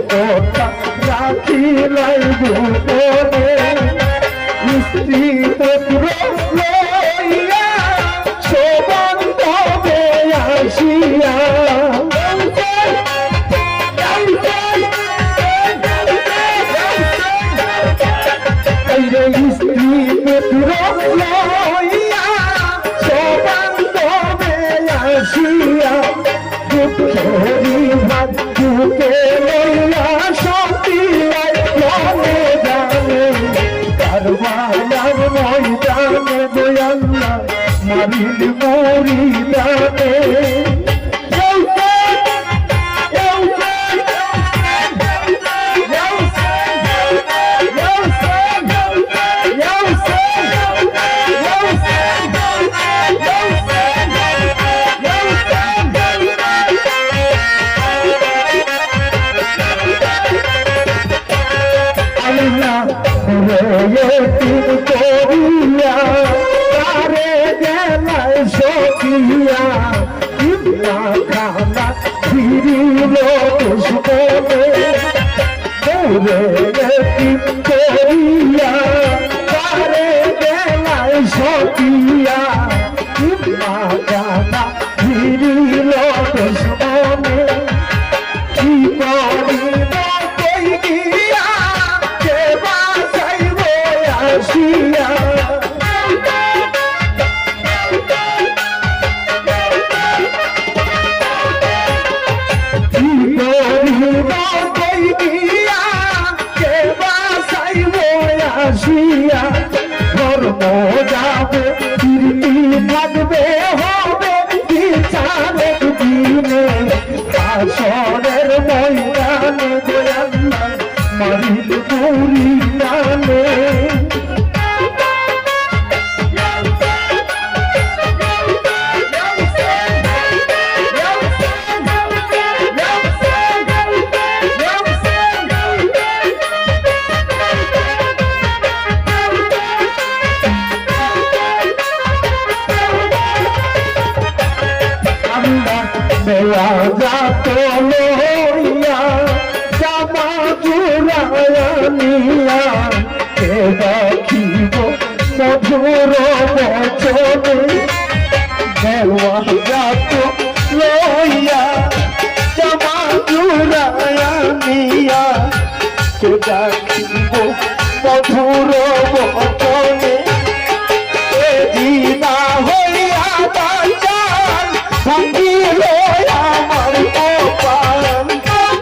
কথা রাখিলাই গোপনে স্ত্রী পুত্র লইয়া সবন্ধবে আসিয়া স্ত্রী পুত্র লইয়া সবন্ধবে আসিয়া দুঃখেরি ভাত দুঃখে লইয়া সতিয়ায় মনে জানে কারবালার ময়দানে দয়াল্লা মারিল মরিদানে করিয়া তারে গেলায় সখিয়া ইমনা খানা ফিরিল দুশ্মনে করিয়া তারে গেলায় সখিয়া ইমনা খানা ফিরিল দুশ্মনে কি করিব কই গিয়া কে বাঁচাইব আসিয়া কি করিব কই গিয়া কে বাঁচাইব আসিয়া ধর্ম যাবে কীর্তি থাকবে হবে বিচারের দিনে আসরের ময়দানে গোয়াল্লা মারিল মরিদানে যাত লইয়া জামা জুড়াইয়া নিয়া কে দেখিব মধুর বচনে দেওয়া যাত লইয়া জামা জুড়াইয়া নিয়া কে দেখিব মধুর বচনে